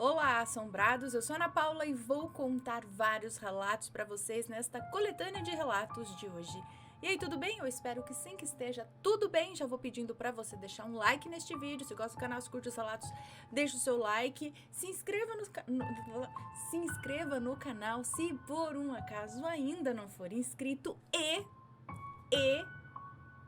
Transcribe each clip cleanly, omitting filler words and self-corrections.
Olá, assombrados! Eu sou Ana Paula e vou contar vários relatos para vocês nesta coletânea de relatos de hoje. E aí, tudo bem? Eu espero que sim, que esteja tudo bem. Já vou pedindo para você deixar um like neste vídeo. Se gosta do canal, se curte os relatos, deixa o seu like. Se inscreva no canal se por um acaso ainda não for inscrito. E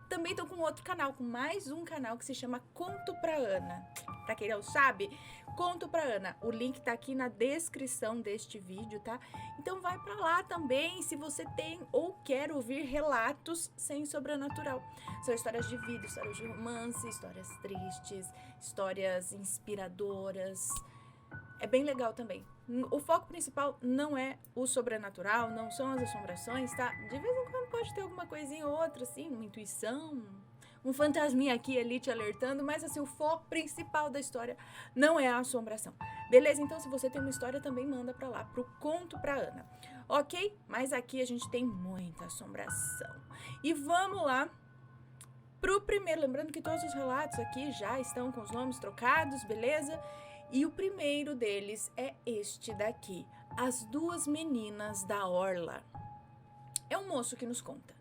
também tô com outro canal, com mais um canal que se chama Conto pra Ana. Pra quem não sabe, Conto pra Ana. O link tá aqui na descrição deste vídeo, tá? Então vai pra lá também se você tem ou quer ouvir relatos sem sobrenatural. São histórias de vida, histórias de romance, histórias tristes, histórias inspiradoras. É bem legal também. O foco principal não é o sobrenatural, não são as assombrações, tá? De vez em quando pode ter alguma coisinha ou outra, assim, uma intuição, um fantasminha aqui e ali te alertando, mas assim, o foco principal da história não é a assombração. Beleza? Então, se você tem uma história, também manda pra lá, pro Conto pra Ana. Ok? Mas aqui a gente tem muita assombração. E vamos lá pro primeiro. Lembrando que todos os relatos aqui já estão com os nomes trocados, beleza? E o primeiro deles é este daqui, As Duas Meninas da Orla. É um moço que nos conta.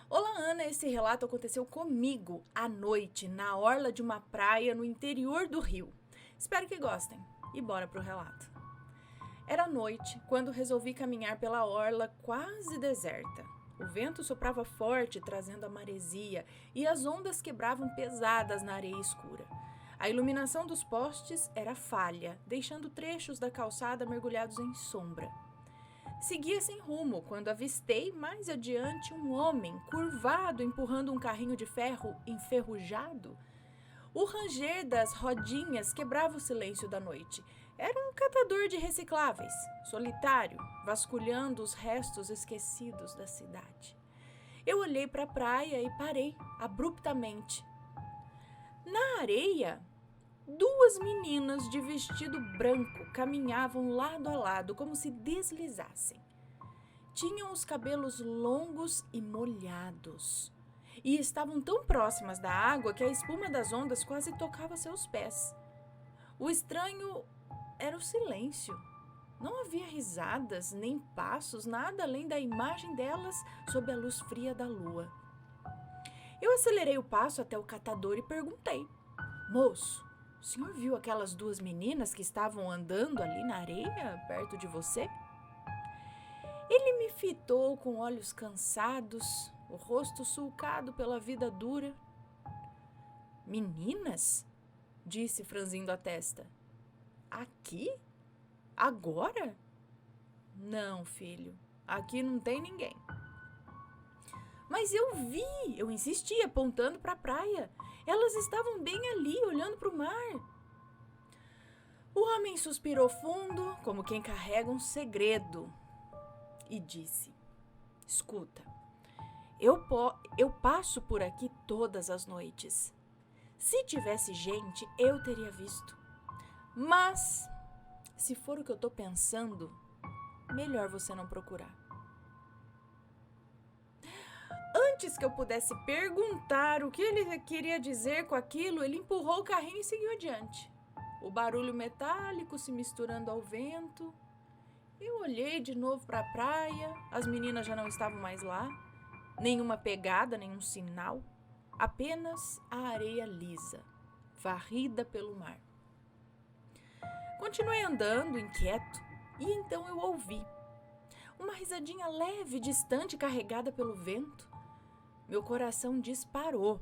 Olá, Ana, esse relato aconteceu comigo à noite, na orla de uma praia no interior do Rio. Espero que gostem e bora pro relato. Era noite quando resolvi caminhar pela orla quase deserta. O vento soprava forte, trazendo a maresia, e as ondas quebravam pesadas na areia escura. A iluminação dos postes era falha, deixando trechos da calçada mergulhados em sombra. Seguia sem rumo quando avistei mais adiante um homem curvado empurrando um carrinho de ferro enferrujado. O ranger das rodinhas quebrava o silêncio da noite. Era um catador de recicláveis, solitário, vasculhando os restos esquecidos da cidade. Eu olhei para a praia e parei abruptamente. Na areia, duas meninas de vestido branco caminhavam lado a lado como se deslizassem. Tinham os cabelos longos e molhados, e estavam tão próximas da água que a espuma das ondas quase tocava seus pés. O estranho era o silêncio. Não havia risadas, nem passos, nada além da imagem delas sob a luz fria da lua. Eu acelerei o passo até o catador e perguntei: Moço, o senhor viu aquelas duas meninas que estavam andando ali na areia, perto de você? Ele me fitou com olhos cansados, o rosto sulcado pela vida dura. Meninas? Disse, franzindo a testa. Aqui? Agora? Não, filho, aqui não tem ninguém. Mas eu vi, eu insisti, apontando para a praia. Elas estavam bem ali, olhando para o mar. O homem suspirou fundo, como quem carrega um segredo, e disse: Escuta, eu passo por aqui todas as noites. Se tivesse gente, eu teria visto. Mas, se for o que eu tô pensando, melhor você não procurar. Antes que eu pudesse perguntar o que ele queria dizer com aquilo, ele empurrou o carrinho e seguiu adiante. O barulho metálico se misturando ao vento. Eu olhei de novo para a praia, as meninas já não estavam mais lá. Nenhuma pegada, nenhum sinal. Apenas a areia lisa, varrida pelo mar. Continuei andando, inquieto, e então eu ouvi uma risadinha leve, distante, carregada pelo vento. Meu coração disparou.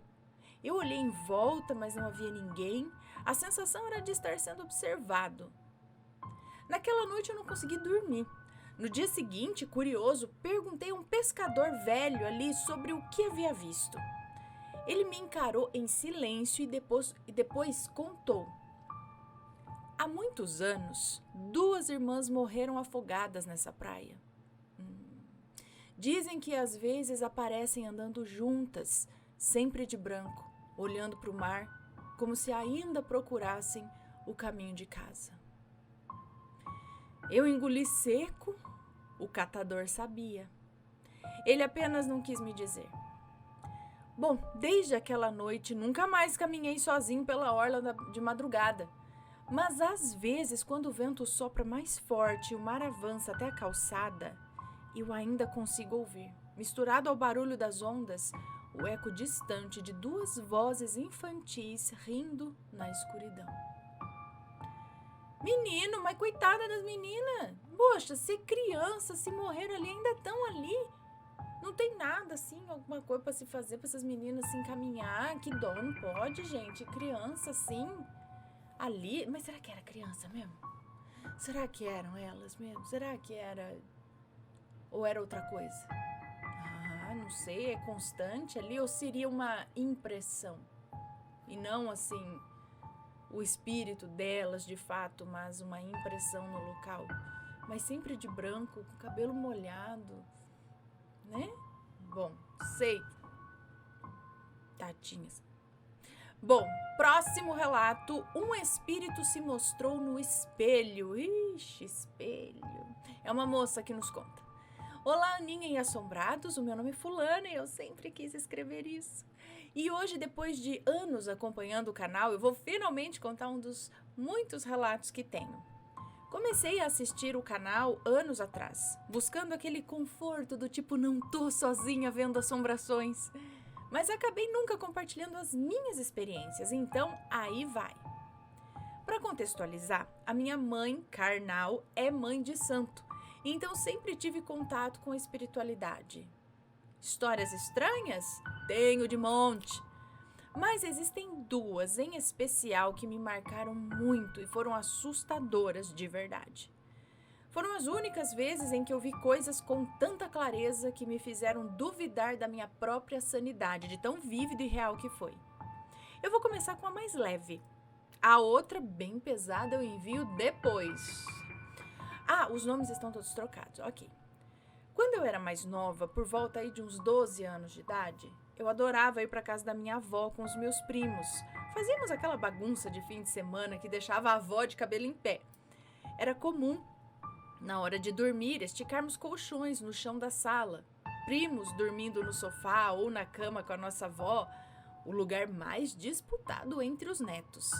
Eu olhei em volta, mas não havia ninguém. A sensação era de estar sendo observado. Naquela noite eu não consegui dormir. No dia seguinte, curioso, perguntei a um pescador velho ali sobre o que havia visto. Ele me encarou em silêncio e depois contou. Há muitos anos, duas irmãs morreram afogadas nessa praia. Dizem que às vezes aparecem andando juntas, sempre de branco, olhando para o mar, como se ainda procurassem o caminho de casa. Eu engoli seco, o catador sabia. Ele apenas não quis me dizer. Bom, desde aquela noite nunca mais caminhei sozinho pela orla de madrugada. Mas às vezes, quando o vento sopra mais forte e o mar avança até a calçada, eu ainda consigo ouvir, misturado ao barulho das ondas, o eco distante de duas vozes infantis rindo na escuridão. Menino, mas coitada das meninas! Poxa, ser criança, se morrer ali, ainda estão ali. Não tem nada assim, alguma coisa para se fazer para essas meninas se encaminhar. Que dó, não pode, gente. Criança assim, ali. Mas será que era criança mesmo? Será que eram elas mesmo? Será que era. Ou era outra coisa? Ah, não sei, é constante ali ou seria uma impressão? E não assim, o espírito delas de fato, mas uma impressão no local. Mas sempre de branco, com cabelo molhado, né? Bom, sei. Tadinhas. Bom, próximo relato. Um espírito se mostrou no espelho. Ixi, espelho. É uma moça que nos conta. Olá, Aninha e Assombrados. O meu nome é Fulana e eu sempre quis escrever isso. E hoje, depois de anos acompanhando o canal, eu vou finalmente contar um dos muitos relatos que tenho. Comecei a assistir o canal anos atrás, buscando aquele conforto do tipo não tô sozinha vendo assombrações. Mas acabei nunca compartilhando as minhas experiências, então aí vai. Para contextualizar, a minha mãe carnal é mãe de santo, então sempre tive contato com a espiritualidade. Histórias estranhas? Tenho de monte. Mas existem duas em especial que me marcaram muito e foram assustadoras de verdade. Foram as únicas vezes em que eu vi coisas com tanta clareza que me fizeram duvidar da minha própria sanidade, de tão vívido e real que foi. Eu vou começar com a mais leve. A outra, bem pesada, eu envio depois. Ah, os nomes estão todos trocados, ok. Quando eu era mais nova, por volta aí de uns 12 anos de idade, eu adorava ir para casa da minha avó com os meus primos. Fazíamos aquela bagunça de fim de semana que deixava a avó de cabelo em pé. Era comum, na hora de dormir, esticarmos colchões no chão da sala. Primos dormindo no sofá ou na cama com a nossa avó, o lugar mais disputado entre os netos.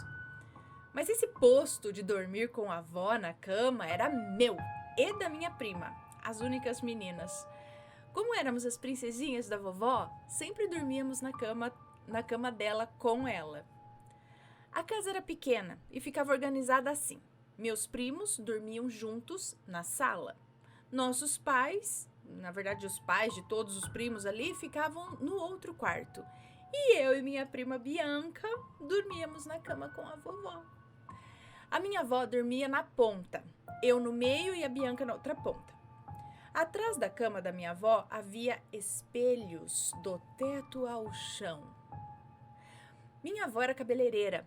Mas esse posto de dormir com a avó na cama era meu e da minha prima, as únicas meninas. Como éramos as princesinhas da vovó, sempre dormíamos na cama dela com ela. A casa era pequena e ficava organizada assim. Meus primos dormiam juntos na sala. Nossos pais, na verdade os pais de todos os primos ali, ficavam no outro quarto. E eu e minha prima Bianca dormíamos na cama com a vovó. A minha avó dormia na ponta, eu no meio e a Bianca na outra ponta. Atrás da cama da minha avó havia espelhos do teto ao chão. Minha avó era cabeleireira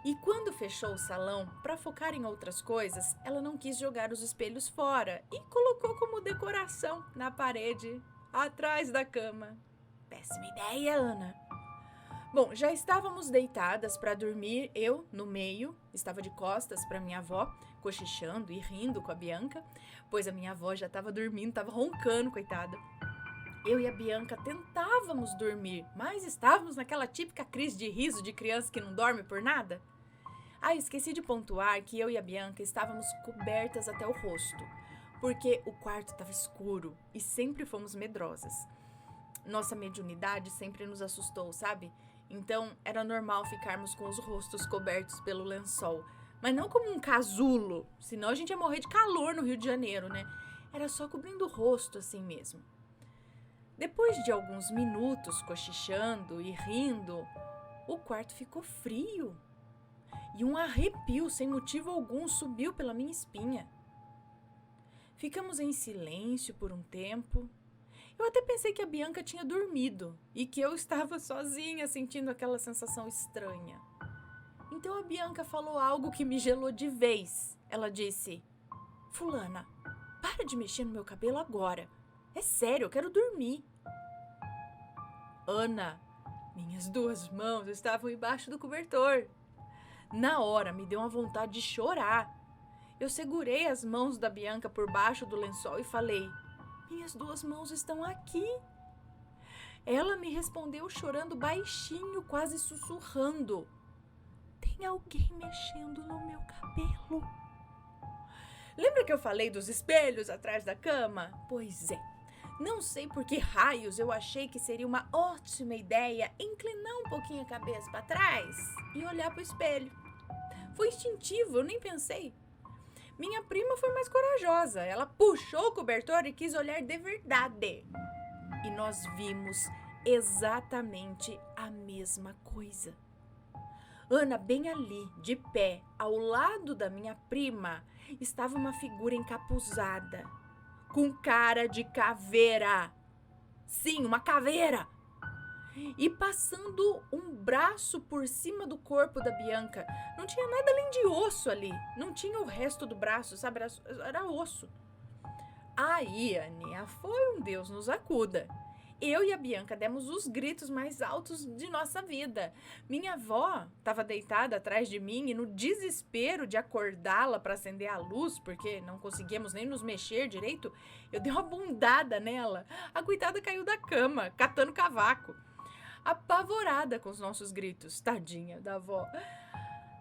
e quando fechou o salão, para focar em outras coisas, ela não quis jogar os espelhos fora e colocou como decoração na parede, atrás da cama. Péssima ideia, Ana. Bom, já estávamos deitadas para dormir, eu no meio, estava de costas para minha avó, cochichando e rindo com a Bianca, pois a minha avó já estava dormindo, estava roncando, coitada. Eu e a Bianca tentávamos dormir, mas estávamos naquela típica crise de riso de criança que não dorme por nada. Ah, esqueci de pontuar que eu e a Bianca estávamos cobertas até o rosto, porque o quarto estava escuro e sempre fomos medrosas. Nossa mediunidade sempre nos assustou, sabe? Então, era normal ficarmos com os rostos cobertos pelo lençol. Mas não como um casulo, senão a gente ia morrer de calor no Rio de Janeiro, né? Era só cobrindo o rosto assim mesmo. Depois de alguns minutos cochichando e rindo, o quarto ficou frio. E um arrepio sem motivo algum subiu pela minha espinha. Ficamos em silêncio por um tempo. Eu até pensei que a Bianca tinha dormido e que eu estava sozinha sentindo aquela sensação estranha. Então a Bianca falou algo que me gelou de vez. Ela disse: Fulana, para de mexer no meu cabelo agora. É sério, eu quero dormir. Ana, minhas duas mãos estavam embaixo do cobertor. Na hora me deu uma vontade de chorar. Eu segurei as mãos da Bianca por baixo do lençol e falei: minhas duas mãos estão aqui. Ela me respondeu chorando baixinho, quase sussurrando: tem alguém mexendo no meu cabelo. Lembra que eu falei dos espelhos atrás da cama? Pois é. Não sei por que raios eu achei que seria uma ótima ideia inclinar um pouquinho a cabeça para trás e olhar para o espelho. Foi instintivo, eu nem pensei. Minha prima foi mais corajosa. Ela puxou o cobertor e quis olhar de verdade. E nós vimos exatamente a mesma coisa. Ana, bem ali, de pé, ao lado da minha prima, estava uma figura encapuzada, com cara de caveira. Sim, uma caveira! E passando um braço por cima do corpo da Bianca. Não tinha nada além de osso ali. Não tinha o resto do braço, sabe? Era osso. Aí, Aninha, foi um Deus nos acuda. Eu e a Bianca demos os gritos mais altos de nossa vida. Minha avó estava deitada atrás de mim e no desespero de acordá-la para acender a luz, porque não conseguíamos nem nos mexer direito, eu dei uma bundada nela. A coitada caiu da cama, catando cavaco. Apavorada com os nossos gritos, tadinha da avó.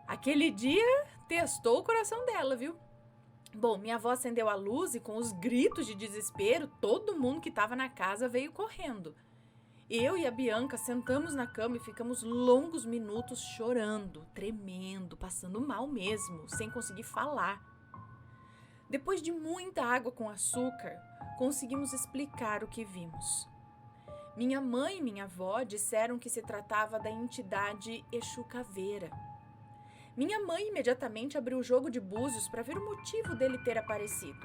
Aquele dia testou o coração dela, viu? Bom, minha avó acendeu a luz e com os gritos de desespero, todo mundo que estava na casa veio correndo. Eu e a Bianca sentamos na cama e ficamos longos minutos chorando, tremendo, passando mal mesmo, sem conseguir falar. Depois de muita água com açúcar, conseguimos explicar o que vimos. Minha mãe e minha avó disseram que se tratava da entidade Exu Caveira. Minha mãe imediatamente abriu o jogo de búzios para ver o motivo dele ter aparecido.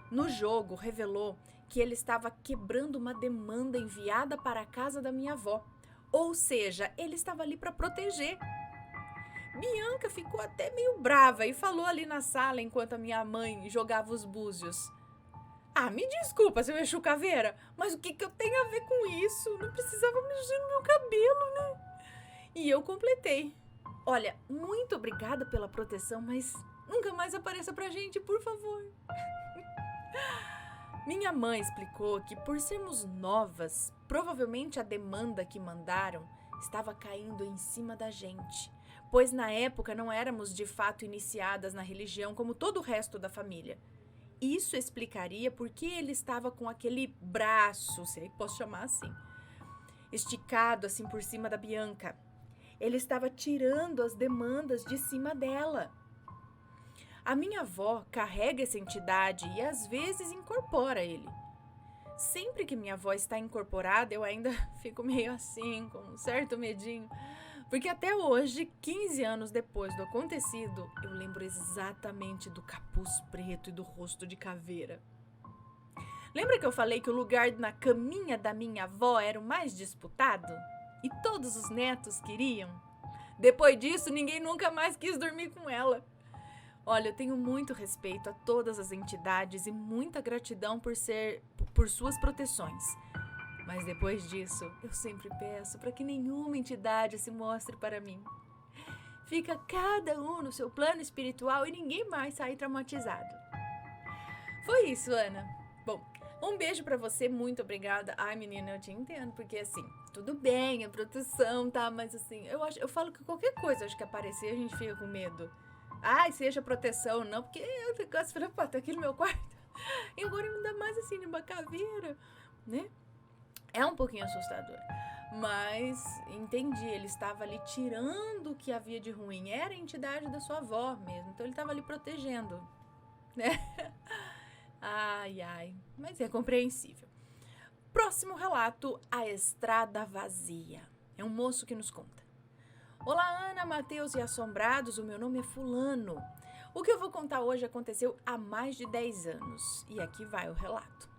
No jogo, revelou que ele estava quebrando uma demanda enviada para a casa da minha avó. Ou seja, ele estava ali para proteger. Bianca ficou até meio brava e falou ali na sala enquanto a minha mãe jogava os búzios. Ah, me desculpa, seu Exu Caveira, mas o que eu tenho a ver com isso? Não precisava mexer no meu cabelo, né? E eu completei. Olha, muito obrigada pela proteção, mas nunca mais apareça pra gente, por favor. Minha mãe explicou que por sermos novas, provavelmente a demanda que mandaram estava caindo em cima da gente, pois na época não éramos de fato iniciadas na religião como todo o resto da família. Isso explicaria por que ele estava com aquele braço, se é que posso chamar assim, esticado assim por cima da Bianca. Ele estava tirando as demandas de cima dela. A minha avó carrega essa entidade e às vezes incorpora ele. Sempre que minha avó está incorporada, eu ainda fico meio assim, com um certo medinho. Porque até hoje, 15 anos depois do acontecido, eu lembro exatamente do capuz preto e do rosto de caveira. Lembra que eu falei que o lugar na caminha da minha avó era o mais disputado? E todos os netos queriam? Depois disso, ninguém nunca mais quis dormir com ela. Olha, eu tenho muito respeito a todas as entidades e muita gratidão por suas proteções. Mas depois disso, eu sempre peço para que nenhuma entidade se mostre para mim. Fica cada um no seu plano espiritual e ninguém mais sai traumatizado. Foi isso, Ana. Bom, um beijo pra você, muito obrigada. Ai, menina, eu te entendo, porque assim, tudo bem, a proteção, tá? Mas assim, eu falo que qualquer coisa acho que aparecer, a gente fica com medo. Ai, seja proteção, não, porque eu fico assim, pô, tá aqui no meu quarto. E agora ainda mais assim, numa caveira, né? É um pouquinho assustador. Mas entendi, ele estava ali tirando o que havia de ruim. Era a entidade da sua avó mesmo, então ele estava ali protegendo, né? Ai, ai, mas é compreensível. Próximo relato, a estrada vazia. É um moço que nos conta. Olá, Ana, Matheus e assombrados, o meu nome é fulano. O que eu vou contar hoje aconteceu há mais de 10 anos. E aqui vai o relato.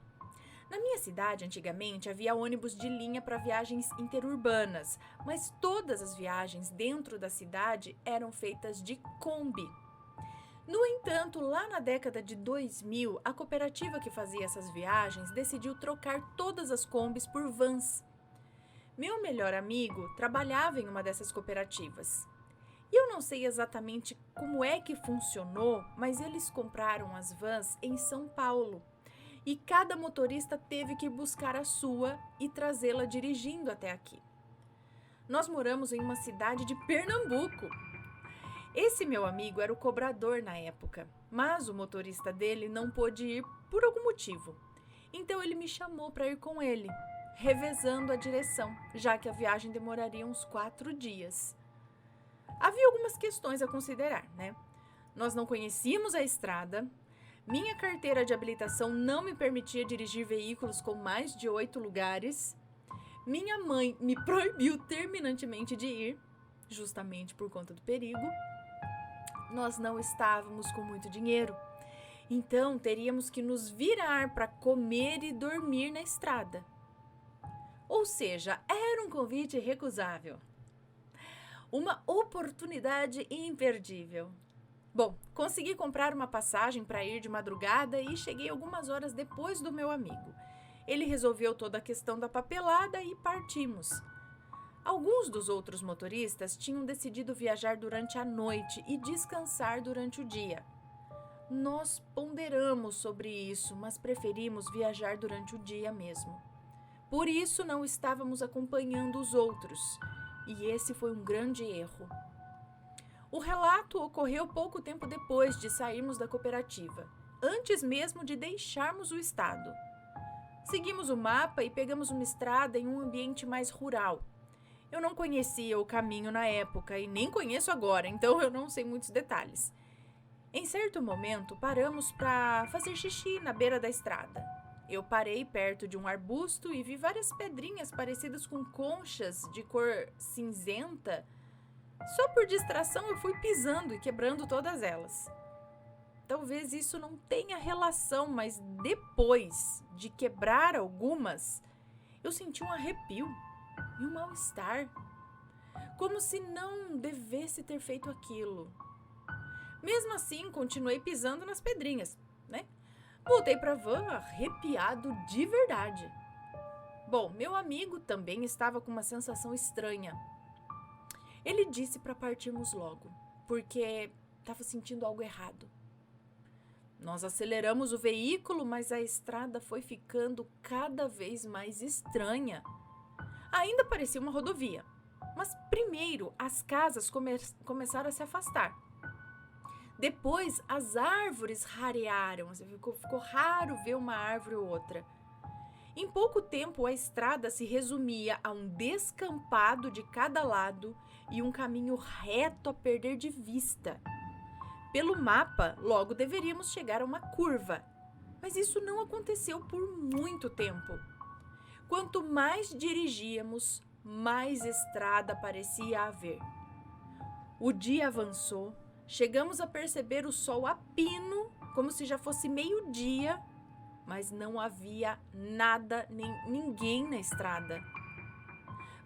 Na minha cidade, antigamente, havia ônibus de linha para viagens interurbanas, mas todas as viagens dentro da cidade eram feitas de Kombi. No entanto, lá na década de 2000, a cooperativa que fazia essas viagens decidiu trocar todas as Kombis por vans. Meu melhor amigo trabalhava em uma dessas cooperativas. E eu não sei exatamente como é que funcionou, mas eles compraram as vans em São Paulo. E cada motorista teve que buscar a sua e trazê-la dirigindo até aqui. Nós moramos em uma cidade de Pernambuco. Esse meu amigo era o cobrador na época, mas o motorista dele não pôde ir por algum motivo. Então ele me chamou para ir com ele, revezando a direção, já que a viagem demoraria uns 4 dias. Havia algumas questões a considerar, né? Nós não conhecíamos a estrada, minha carteira de habilitação não me permitia dirigir veículos com mais de 8 lugares, minha mãe me proibiu terminantemente de ir, justamente por conta do perigo. Nós não estávamos com muito dinheiro, então teríamos que nos virar para comer e dormir na estrada. Ou seja, era um convite irrecusável. Uma oportunidade imperdível. Bom, consegui comprar uma passagem para ir de madrugada e cheguei algumas horas depois do meu amigo. Ele resolveu toda a questão da papelada e partimos. Alguns dos outros motoristas tinham decidido viajar durante a noite e descansar durante o dia. Nós ponderamos sobre isso, mas preferimos viajar durante o dia mesmo. Por isso não estávamos acompanhando os outros, e esse foi um grande erro. O relato ocorreu pouco tempo depois de sairmos da cooperativa, antes mesmo de deixarmos o estado. Seguimos o mapa e pegamos uma estrada em um ambiente mais rural. Eu não conhecia o caminho na época e nem conheço agora, então eu não sei muitos detalhes. Em certo momento, paramos para fazer xixi na beira da estrada. Eu parei perto de um arbusto e vi várias pedrinhas parecidas com conchas de cor cinzenta. Só por distração eu fui pisando e quebrando todas elas. Talvez isso não tenha relação, mas depois de quebrar algumas, eu senti um arrepio e um mal-estar, como se não devesse ter feito aquilo. Mesmo assim, continuei pisando nas pedrinhas, né? Voltei para a van arrepiado de verdade. Bom, meu amigo também estava com uma sensação estranha. Ele disse para partirmos logo, porque estava sentindo algo errado. Nós aceleramos o veículo, mas a estrada foi ficando cada vez mais estranha. Ainda parecia uma rodovia, mas primeiro as casas começaram a se afastar. Depois as árvores rarearam, ficou raro ver uma árvore ou outra. Em pouco tempo a estrada se resumia a um descampado de cada lado e um caminho reto a perder de vista. Pelo mapa, logo deveríamos chegar a uma curva, mas isso não aconteceu por muito tempo. Quanto mais dirigíamos, mais estrada parecia haver. O dia avançou, chegamos a perceber o sol a pino, como se já fosse meio-dia, mas não havia nada nem ninguém na estrada.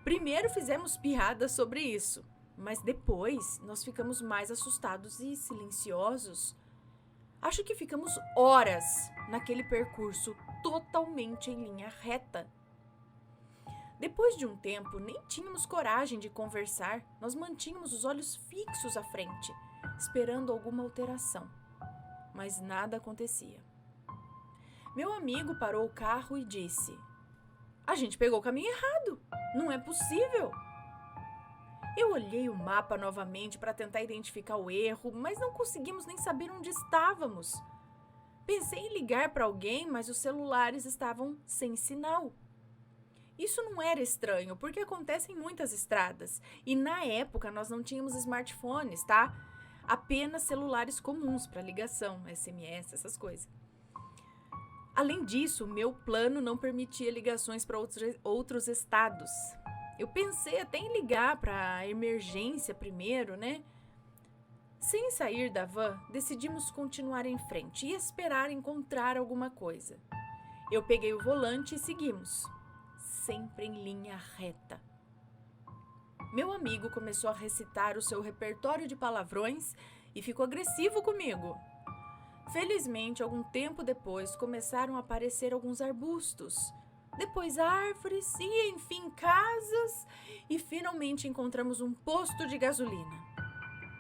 Primeiro fizemos piadas sobre isso, mas depois nós ficamos mais assustados e silenciosos. Acho que ficamos horas naquele percurso totalmente em linha reta. Depois de um tempo, nem tínhamos coragem de conversar, nós mantínhamos os olhos fixos à frente, esperando alguma alteração, mas nada acontecia. Meu amigo parou o carro e disse: "A gente pegou o caminho errado, não é possível." Eu olhei o mapa novamente para tentar identificar o erro, mas não conseguimos nem saber onde estávamos. Pensei em ligar para alguém, mas os celulares estavam sem sinal. Isso não era estranho, porque acontece em muitas estradas. E na época nós não tínhamos smartphones, tá? Apenas celulares comuns para ligação, SMS, essas coisas. Além disso, meu plano não permitia ligações para outros estados. Eu pensei até em ligar para a emergência primeiro, né? Sem sair da van, decidimos continuar em frente e esperar encontrar alguma coisa. Eu peguei o volante e seguimos, sempre em linha reta. Meu amigo começou a recitar o seu repertório de palavrões e ficou agressivo comigo. Felizmente, algum tempo depois, começaram a aparecer alguns arbustos, depois árvores e, enfim, casas, e finalmente encontramos um posto de gasolina.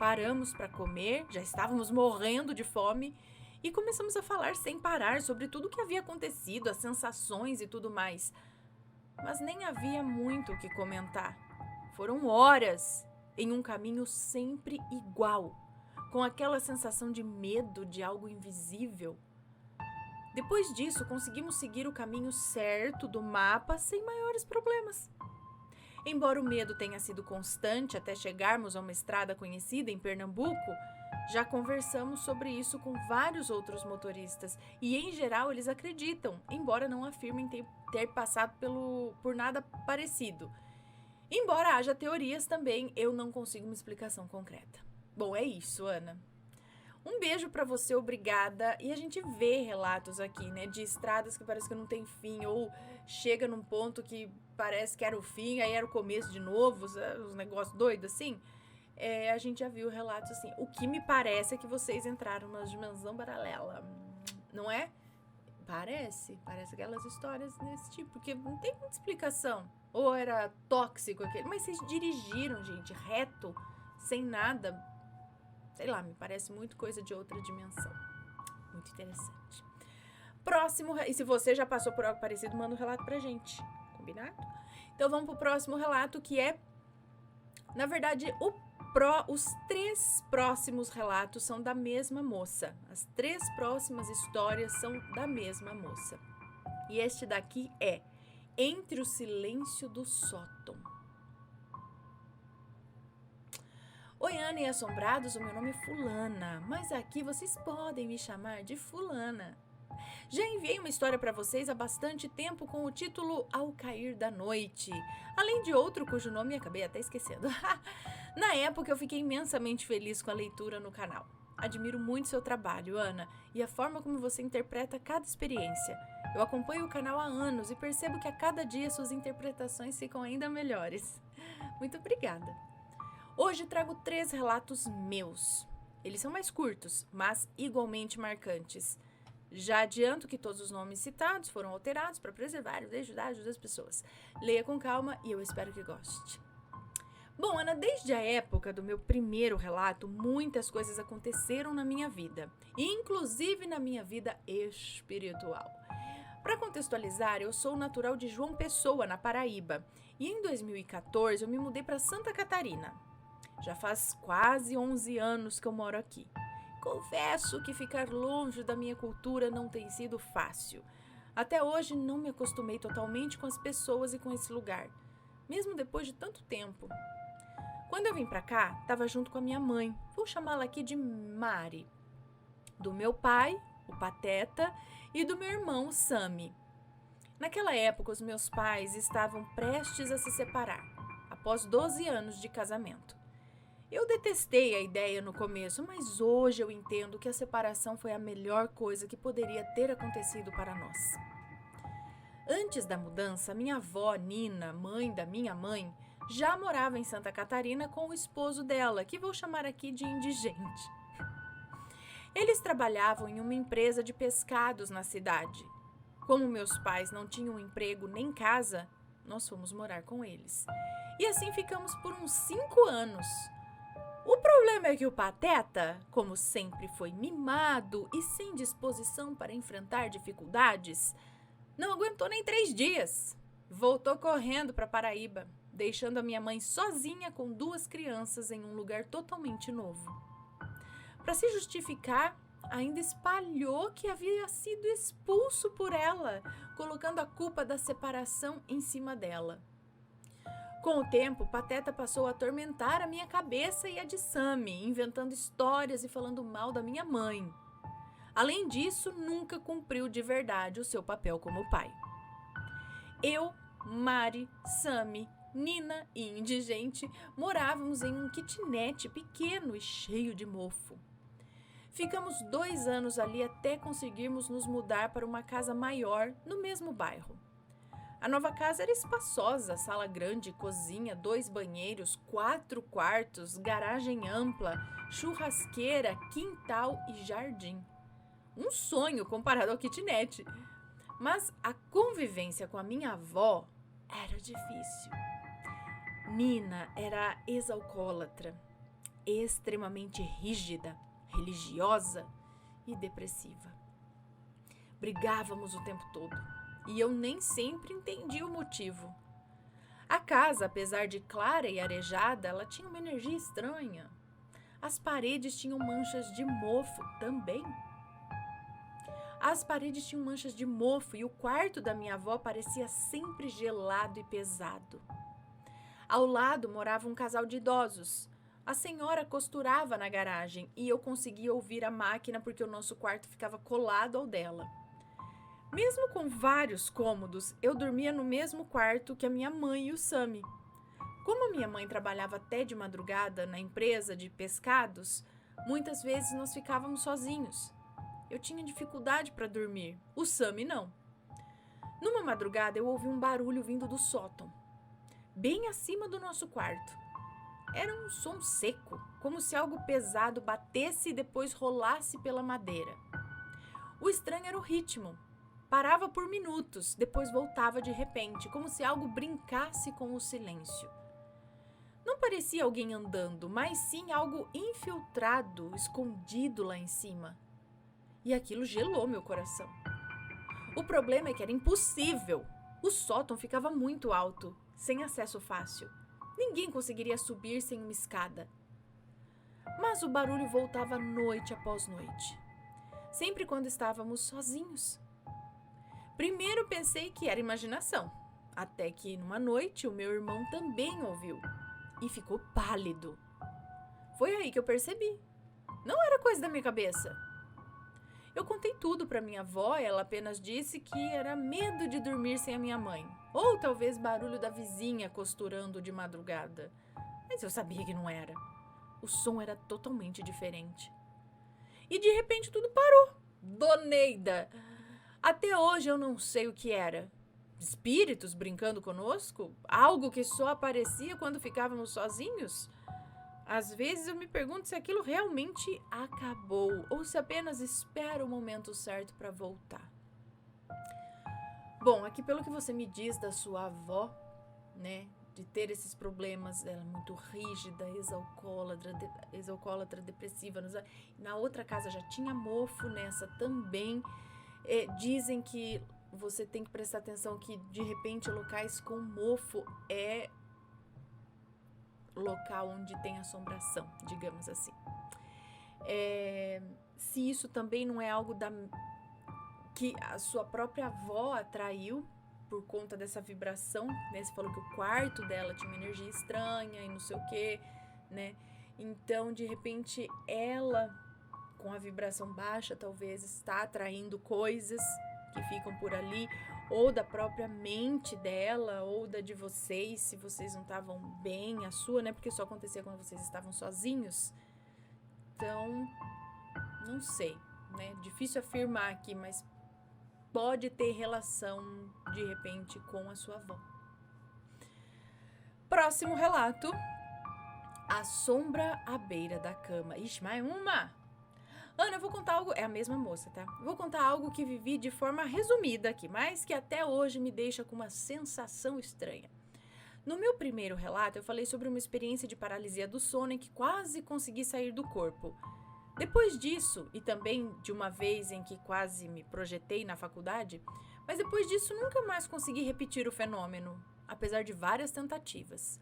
Paramos para comer, já estávamos morrendo de fome, e começamos a falar sem parar sobre tudo o que havia acontecido, as sensações e tudo mais. Mas nem havia muito o que comentar. Foram horas em um caminho sempre igual, com aquela sensação de medo de algo invisível. Depois disso, conseguimos seguir o caminho certo do mapa sem maiores problemas. Embora o medo tenha sido constante até chegarmos a uma estrada conhecida em Pernambuco, já conversamos sobre isso com vários outros motoristas e, em geral, eles acreditam, embora não afirmem ter passado por nada parecido. Embora haja teorias também, eu não consigo uma explicação concreta. Bom, é isso, Ana. Um beijo pra você, obrigada. E a gente vê relatos aqui, né, de estradas que parece que não tem fim, ou chega num ponto que parece que era o fim, aí era o começo de novo, os negócios doidos assim. A gente já viu relatos assim. O que me parece é que vocês entraram numa dimensão paralela, não é? Parece aquelas histórias desse tipo, porque não tem muita explicação. Ou era tóxico aquele, mas vocês dirigiram, gente, reto, sem nada. Sei lá, me parece muito coisa de outra dimensão. Muito interessante. Próximo, e se você já passou por algo parecido, manda um relato pra gente, combinado? Então vamos pro próximo relato, que é, na verdade, os 3 próximos relatos são da mesma moça. As 3 próximas histórias são da mesma moça. E este daqui é Entre o Silêncio do Sótão. Oi, Ana e Assombrados, o meu nome é Fulana, mas aqui vocês podem me chamar de Fulana. Já enviei uma história para vocês há bastante tempo com o título Ao Cair da Noite, além de outro cujo nome acabei até esquecendo. Na época eu fiquei imensamente feliz com a leitura no canal. Admiro muito seu trabalho, Ana, e a forma como você interpreta cada experiência. Eu acompanho o canal há anos e percebo que a cada dia suas interpretações ficam ainda melhores. Muito obrigada. Hoje trago 3 relatos meus. Eles são mais curtos, mas igualmente marcantes. Já adianto que todos os nomes citados foram alterados para preservar a identidade das pessoas. Leia com calma e eu espero que goste. Bom, Ana, desde a época do meu primeiro relato, muitas coisas aconteceram na minha vida, inclusive na minha vida espiritual. Para contextualizar, eu sou natural de João Pessoa, na Paraíba, e em 2014 eu me mudei para Santa Catarina. Já faz quase 11 anos que eu moro aqui. Confesso que ficar longe da minha cultura não tem sido fácil. Até hoje não me acostumei totalmente com as pessoas e com esse lugar, mesmo depois de tanto tempo. Quando eu vim pra cá, estava junto com a minha mãe, vou chamá-la aqui de Mari, do meu pai, o Pateta, e do meu irmão, o Sami. Naquela época, os meus pais estavam prestes a se separar, após 12 anos de casamento. Eu detestei a ideia no começo, mas hoje eu entendo que a separação foi a melhor coisa que poderia ter acontecido para nós. Antes da mudança, minha avó, Nina, mãe da minha mãe, já morava em Santa Catarina com o esposo dela, que vou chamar aqui de indigente. Eles trabalhavam em uma empresa de pescados na cidade. Como meus pais não tinham emprego nem casa, nós fomos morar com eles. E assim ficamos por uns 5 anos. O problema é que o Pateta, como sempre foi mimado e sem disposição para enfrentar dificuldades, não aguentou nem 3 dias. Voltou correndo para Paraíba, deixando a minha mãe sozinha com 2 crianças em um lugar totalmente novo. Para se justificar, ainda espalhou que havia sido expulso por ela, colocando a culpa da separação em cima dela. Com o tempo, Pateta passou a atormentar a minha cabeça e a de Sami, inventando histórias e falando mal da minha mãe. Além disso, nunca cumpriu de verdade o seu papel como pai. Eu, Mari, Sami, Nina e Indigente morávamos em um kitnet pequeno e cheio de mofo. Ficamos 2 anos ali até conseguirmos nos mudar para uma casa maior no mesmo bairro. A nova casa era espaçosa, sala grande, cozinha, 2 banheiros, 4 quartos, garagem ampla, churrasqueira, quintal e jardim. Um sonho comparado ao kitnet. Mas a convivência com a minha avó era difícil. Nina era ex-alcoólatra, extremamente rígida, religiosa e depressiva. Brigávamos o tempo todo. E eu nem sempre entendi o motivo. A casa, apesar de clara e arejada, ela tinha uma energia estranha. As paredes tinham manchas de mofo também. As paredes tinham manchas de mofo e o quarto da minha avó parecia sempre gelado e pesado. Ao lado morava um casal de idosos. A senhora costurava na garagem e eu conseguia ouvir a máquina porque o nosso quarto ficava colado ao dela. Mesmo com vários cômodos, eu dormia no mesmo quarto que a minha mãe e o Sami. Como a minha mãe trabalhava até de madrugada na empresa de pescados, muitas vezes nós ficávamos sozinhos. Eu tinha dificuldade para dormir, o Sami não. Numa madrugada eu ouvi um barulho vindo do sótão, bem acima do nosso quarto. Era um som seco, como se algo pesado batesse e depois rolasse pela madeira. O estranho era o ritmo. Parava por minutos, depois voltava de repente, como se algo brincasse com o silêncio. Não parecia alguém andando, mas sim algo infiltrado, escondido lá em cima. E aquilo gelou meu coração. O problema é que era impossível. O sótão ficava muito alto, sem acesso fácil. Ninguém conseguiria subir sem uma escada. Mas o barulho voltava noite após noite. Sempre quando estávamos sozinhos. Primeiro pensei que era imaginação, até que numa noite o meu irmão também ouviu e ficou pálido. Foi aí que eu percebi. Não era coisa da minha cabeça. Eu contei tudo para minha avó e ela apenas disse que era medo de dormir sem a minha mãe. Ou talvez barulho da vizinha costurando de madrugada. Mas eu sabia que não era. O som era totalmente diferente. E de repente tudo parou. Doneida! Até hoje eu não sei o que era. Espíritos brincando conosco? Algo que só aparecia quando ficávamos sozinhos? Às vezes eu me pergunto se aquilo realmente acabou ou se apenas espera o momento certo para voltar. Bom, aqui pelo que você me diz da sua avó, né, de ter esses problemas, ela é muito rígida, exalcoólatra, depressiva. Na outra casa já tinha mofo, nessa também. Dizem que você tem que prestar atenção que, de repente, locais com mofo é local onde tem assombração, digamos assim. Se isso também não é algo que a sua própria avó atraiu por conta dessa vibração, né? Você falou que o quarto dela tinha uma energia estranha e não sei o quê, né? Então, de repente, ela, com a vibração baixa, talvez está atraindo coisas que ficam por ali, ou da própria mente dela, ou da de vocês, se vocês não estavam bem, a sua, né? Porque só acontecia quando vocês estavam sozinhos. Então, não sei, né? Difícil afirmar aqui, mas pode ter relação, de repente, com a sua avó. Próximo relato. A sombra à beira da cama. Ixi, mais uma! Ana, eu vou contar algo... É a mesma moça, tá? Vou contar algo que vivi de forma resumida aqui, mas que até hoje me deixa com uma sensação estranha. No meu primeiro relato, eu falei sobre uma experiência de paralisia do sono em que quase consegui sair do corpo. Depois disso, e também de uma vez em que quase me projetei na faculdade, mas depois disso nunca mais consegui repetir o fenômeno, apesar de várias tentativas.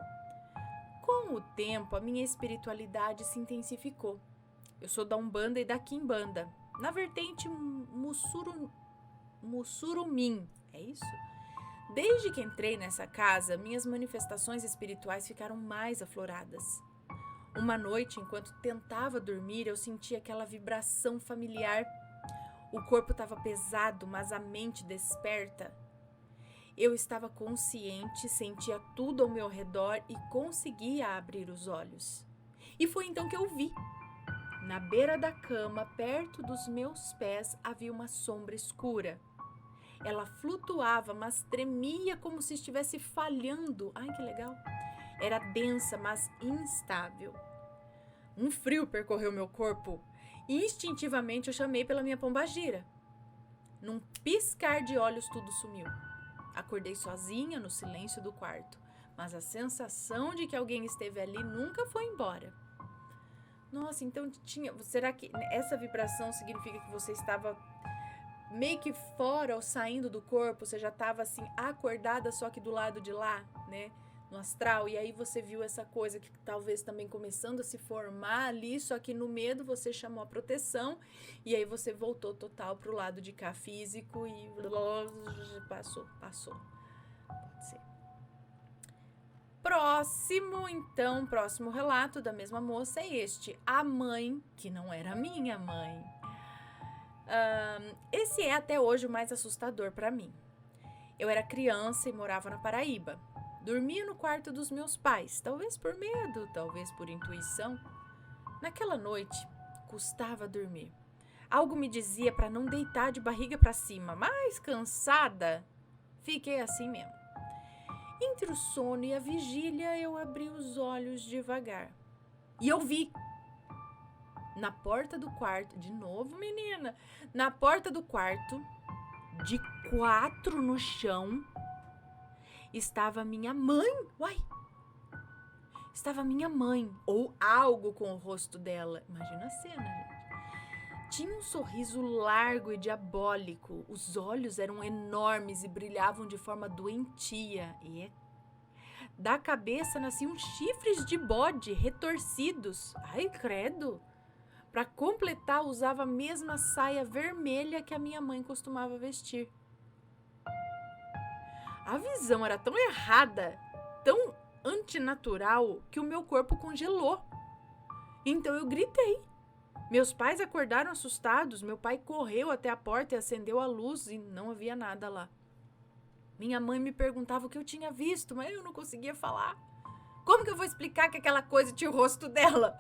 Com o tempo, a minha espiritualidade se intensificou. Eu sou da Umbanda e da Quimbanda, na vertente Mussurumim, é isso? Desde que entrei nessa casa, minhas manifestações espirituais ficaram mais afloradas. Uma noite, enquanto tentava dormir, eu senti aquela vibração familiar. O corpo estava pesado, mas a mente desperta. Eu estava consciente, sentia tudo ao meu redor e conseguia abrir os olhos. E foi então que eu vi. Na beira da cama, perto dos meus pés, havia uma sombra escura. Ela flutuava, mas tremia como se estivesse falhando. Ai, que legal! Era densa, mas instável. Um frio percorreu meu corpo e instintivamente eu chamei pela minha pombagira. Num piscar de olhos tudo sumiu. Acordei sozinha no silêncio do quarto, mas a sensação de que alguém esteve ali nunca foi embora. Nossa, então será que essa vibração significa que você estava meio que fora ou saindo do corpo? Você já estava assim acordada, só que do lado de lá, né? no astral, e aí você viu essa coisa que talvez também começando a se formar ali, só que no medo você chamou a proteção, e aí você voltou total pro lado de cá físico e passou. Pode ser. Próximo relato da mesma moça é este. A mãe, que não era minha mãe. Esse é até hoje o mais assustador para mim. Eu era criança e morava na Paraíba. Dormia no quarto dos meus pais, talvez por medo, talvez por intuição. Naquela noite, custava dormir. Algo me dizia para não deitar de barriga para cima, mas cansada, fiquei assim mesmo. Entre o sono e a vigília, eu abri os olhos devagar. E eu vi, na porta do quarto, de novo, menina, na porta do quarto, de 4 no chão, estava minha mãe. Estava minha mãe, ou algo com o rosto dela. Imagina a cena, gente. Tinha um sorriso largo e diabólico. Os olhos eram enormes e brilhavam de forma doentia. E da cabeça nasciam chifres de bode retorcidos. Ai, credo! Para completar, usava a mesma saia vermelha que a minha mãe costumava vestir. A visão era tão errada, tão antinatural, que o meu corpo congelou. Então eu gritei. Meus pais acordaram assustados. Meu pai correu até a porta e acendeu a luz e não havia nada lá. Minha mãe me perguntava o que eu tinha visto, mas eu não conseguia falar. Como que eu vou explicar que aquela coisa tinha o rosto dela?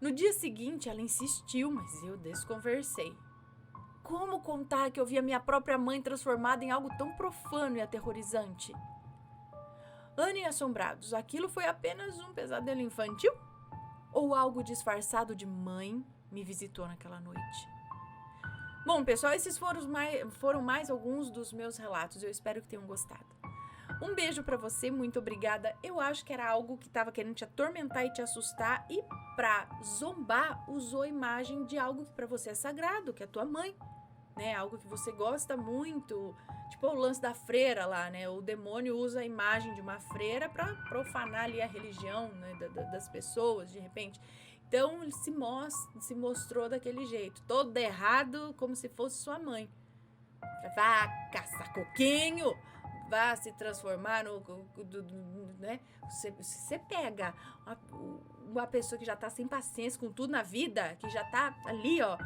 No dia seguinte, ela insistiu, mas eu desconversei. Como contar que eu vi a minha própria mãe transformada em algo tão profano e aterrorizante? Ana e assombrados, aquilo foi apenas um pesadelo infantil? Ou algo disfarçado de mãe me visitou naquela noite? Bom, pessoal, esses foram mais alguns dos meus relatos. Eu espero que tenham gostado. Um beijo pra você, muito obrigada. Eu acho que era algo que estava querendo te atormentar e te assustar, e pra zombar usou a imagem de algo que pra você é sagrado, que é a tua mãe, né? Algo que você gosta muito, tipo o lance da freira lá, né? O demônio usa a imagem de uma freira pra profanar ali a religião, né? das pessoas, de repente. Então ele se mostrou daquele jeito, todo errado, como se fosse sua mãe. Vá caçar coquinho, vá se transformar no, né? Você pega uma pessoa que já tá sem paciência com tudo na vida, que já tá ali, ó,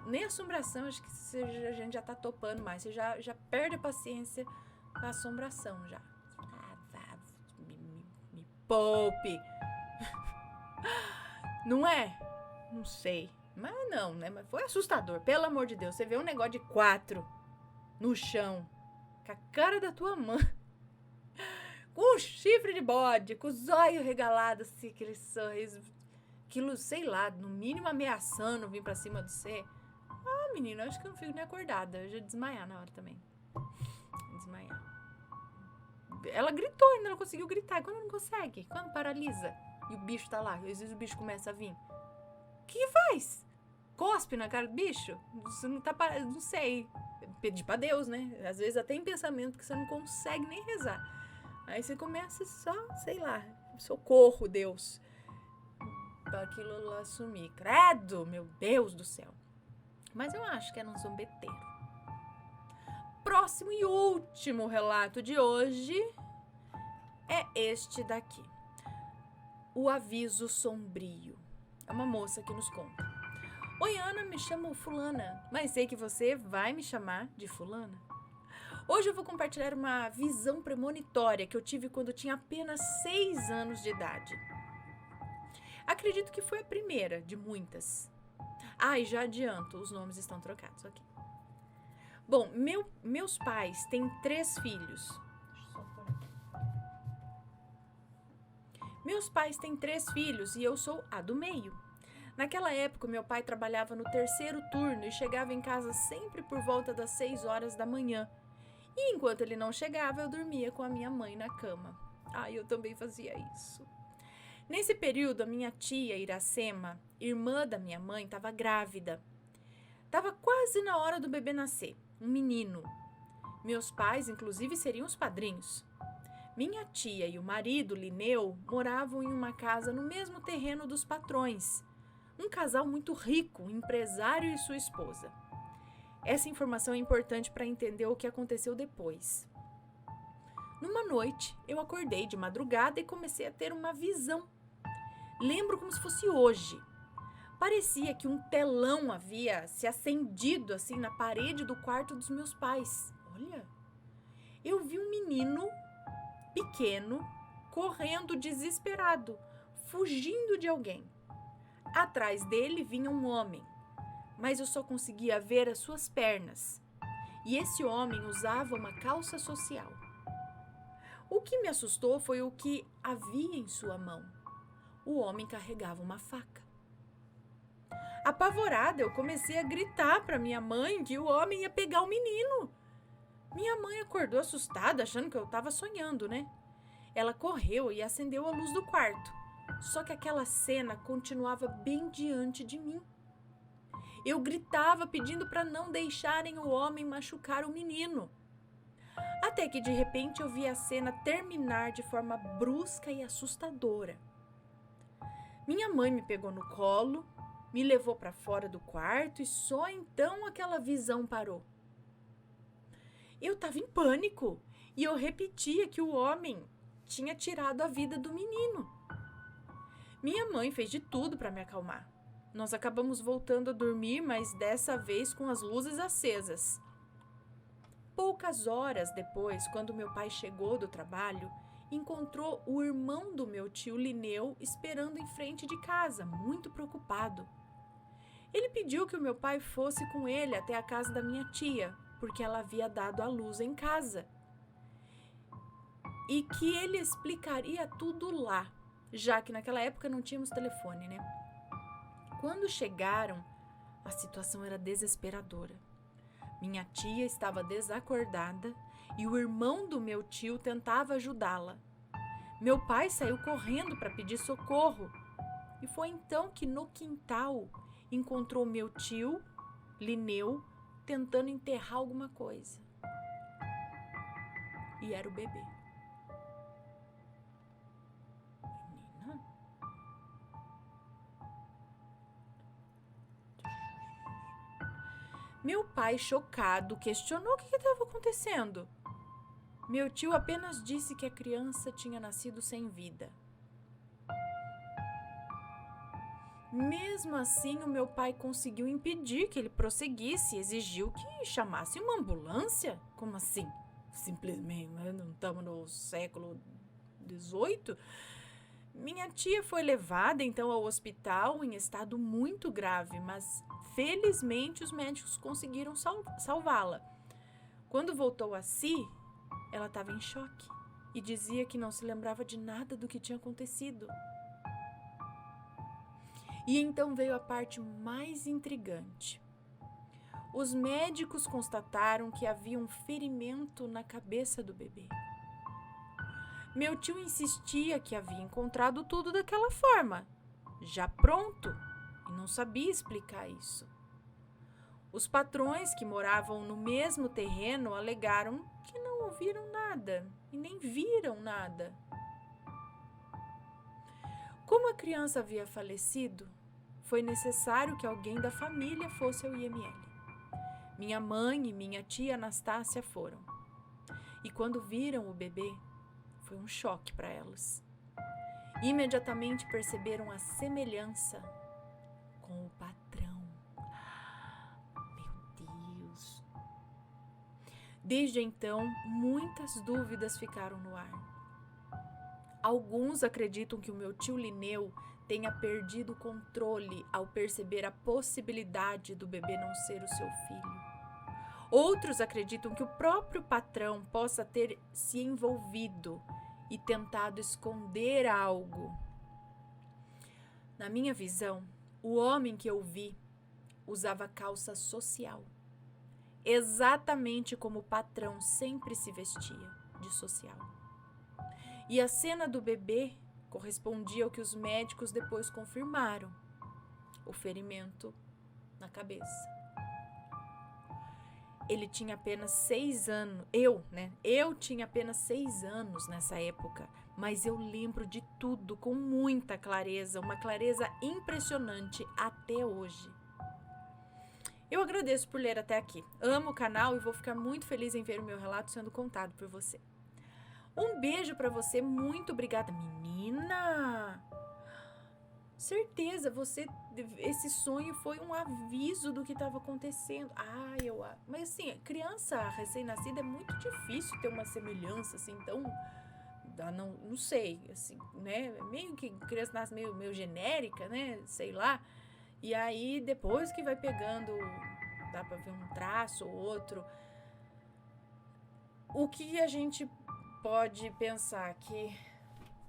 nem assombração, acho que a gente já tá topando mais, você já perde a paciência com a assombração já. Me poupe. Não é? Não sei. Mas não, né? Mas foi assustador, pelo amor de Deus. Você vê um negócio de 4 no chão, com a cara da tua mãe, com um chifre de bode, com os olhos regalados, assim, aquele sorriso, aquilo, sei lá, no mínimo ameaçando vir pra cima de você. Ah, menina, acho que eu não fico nem acordada. Eu já ia desmaiar na hora também. Desmaiar. Ela gritou, ainda não conseguiu gritar. Quando não consegue? Quando paralisa? E o bicho tá lá, às vezes o bicho começa a vir. O que faz? Cospe na cara do bicho? Você não tá parado, não sei. Pedir pra Deus, né? Às vezes até em pensamento que você não consegue nem rezar. Aí você começa só, sei lá, socorro, Deus. Pra aquilo lá sumir. Credo, meu Deus do céu. Mas eu acho que era um zombeteiro. Próximo e último relato de hoje é este daqui. O aviso sombrio. É uma moça que nos conta. Oi, Ana, me chamo fulana, mas sei que você vai me chamar de fulana. Hoje eu vou compartilhar uma visão premonitória que eu tive quando tinha apenas 6 anos de idade. Acredito que foi a primeira de muitas. E já adianto, os nomes estão trocados, ok? Bom, meus pais têm 3 filhos. Meus pais têm 3 filhos e eu sou a do meio. Naquela época, meu pai trabalhava no 3º turno e chegava em casa sempre por volta das 6 horas da manhã. E enquanto ele não chegava, eu dormia com a minha mãe na cama. Eu também fazia isso. Nesse período, a minha tia Iracema, irmã da minha mãe, estava grávida. Estava quase na hora do bebê nascer, um menino. Meus pais, inclusive, seriam os padrinhos. Minha tia e o marido, Lineu, moravam em uma casa no mesmo terreno dos patrões. Um casal muito rico, um empresário e sua esposa. Essa informação é importante para entender o que aconteceu depois. Numa noite, eu acordei de madrugada e comecei a ter uma visão. Lembro como se fosse hoje. Parecia que um telão havia se acendido assim na parede do quarto dos meus pais. Olha, eu vi um menino pequeno correndo desesperado, fugindo de alguém. Atrás dele vinha um homem, mas eu só conseguia ver as suas pernas. E esse homem usava uma calça social. O que me assustou foi o que havia em sua mão. O homem carregava uma faca. Apavorada, eu comecei a gritar para minha mãe que o homem ia pegar o menino. Minha mãe acordou assustada, achando que eu estava sonhando, né? Ela correu e acendeu a luz do quarto. Só que aquela cena continuava bem diante de mim. Eu gritava pedindo para não deixarem o homem machucar o menino. Até que de repente eu vi a cena terminar de forma brusca e assustadora. Minha mãe me pegou no colo, me levou para fora do quarto e só então aquela visão parou. Eu estava em pânico e eu repetia que o homem tinha tirado a vida do menino. Minha mãe fez de tudo para me acalmar. Nós acabamos voltando a dormir, mas dessa vez com as luzes acesas. Poucas horas depois, quando meu pai chegou do trabalho, encontrou o irmão do meu tio Lineu esperando em frente de casa, muito preocupado. Ele pediu que o meu pai fosse com ele até a casa da minha tia, porque ela havia dado à luz em casa. E que ele explicaria tudo lá, já que naquela época não tínhamos telefone, né? Quando chegaram, a situação era desesperadora. Minha tia estava desacordada e o irmão do meu tio tentava ajudá-la. Meu pai saiu correndo para pedir socorro e foi então que no quintal encontrou meu tio, Lineu, tentando enterrar alguma coisa. E era o bebê. Menina? Meu pai, chocado, questionou o que estava acontecendo. Meu tio apenas disse que a criança tinha nascido sem vida. Mesmo assim, o meu pai conseguiu impedir que ele prosseguisse e exigiu que chamasse uma ambulância. Como assim? Simplesmente, não estamos no século XVIII? Minha tia foi levada então ao hospital em estado muito grave, mas felizmente os médicos conseguiram salvá-la. Quando voltou a si, ela estava em choque e dizia que não se lembrava de nada do que tinha acontecido. E então veio a parte mais intrigante. Os médicos constataram que havia um ferimento na cabeça do bebê. Meu tio insistia que havia encontrado tudo daquela forma, já pronto, e não sabia explicar isso. Os patrões que moravam no mesmo terreno alegaram que não ouviram nada e nem viram nada. Como a criança havia falecido, foi necessário que alguém da família fosse ao IML. Minha mãe e minha tia Anastácia foram. E quando viram o bebê, foi um choque para elas. Imediatamente perceberam a semelhança com o patrão. Meu Deus! Desde então, muitas dúvidas ficaram no ar. Alguns acreditam que o meu tio Lineu tenha perdido o controle ao perceber a possibilidade do bebê não ser o seu filho. Outros acreditam que o próprio patrão possa ter se envolvido e tentado esconder algo. Na minha visão, o homem que eu vi usava calça social, exatamente como o patrão sempre se vestia, de social. E a cena do bebê correspondia ao que os médicos depois confirmaram: o ferimento na cabeça. ele tinha apenas 6 anos. Eu tinha apenas 6 anos nessa época. Mas eu lembro de tudo com muita clareza, uma clareza impressionante até hoje. Eu agradeço por ler até aqui. Amo o canal e vou ficar muito feliz em ver o meu relato sendo contado por você. Um beijo pra você, muito obrigada. Menina! Certeza, esse sonho foi um aviso do que estava acontecendo. Mas assim, criança recém-nascida é muito difícil ter uma semelhança assim, então, não sei, assim, né? Meio que criança nasce meio genérica, né? Sei lá. E aí, depois que vai pegando, dá pra ver um traço ou outro. O que a gente pode pensar? Que,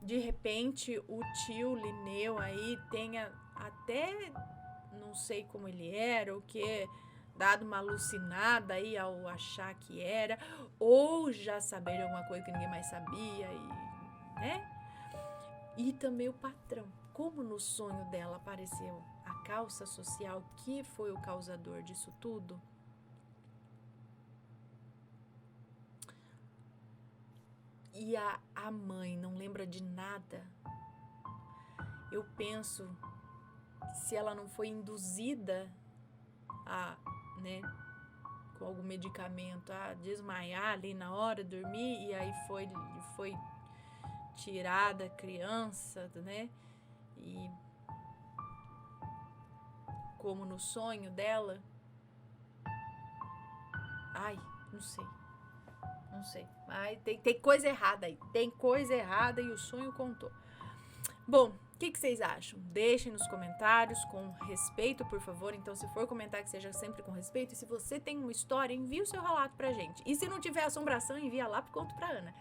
de repente, o tio Linneu aí tenha até, não sei como ele era, o que, dado uma alucinada aí ao achar que era, ou já saber alguma coisa que ninguém mais sabia, né? E também o patrão. Como no sonho dela apareceu a calça social que foi o causador disso tudo. E a mãe não lembra de nada. Eu penso que se ela não foi induzida a, né, com algum medicamento, a desmaiar ali na hora, dormir, e aí foi tirada a criança, né? E como no sonho dela. Não sei. Mas tem coisa errada aí. Tem coisa errada e o sonho contou. Bom, o que vocês acham? Deixem nos comentários com respeito, por favor. Então, se for comentar, que seja sempre com respeito. E se você tem uma história, envie o seu relato pra gente. E se não tiver assombração, envia lá pro Conto pra Ana.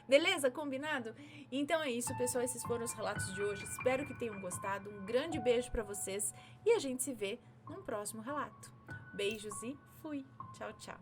Beleza? Combinado? Então é isso, pessoal. Esses foram os relatos de hoje. Espero que tenham gostado. Um grande beijo pra vocês. E a gente se vê num próximo relato. Beijos e fui. Tchau, tchau.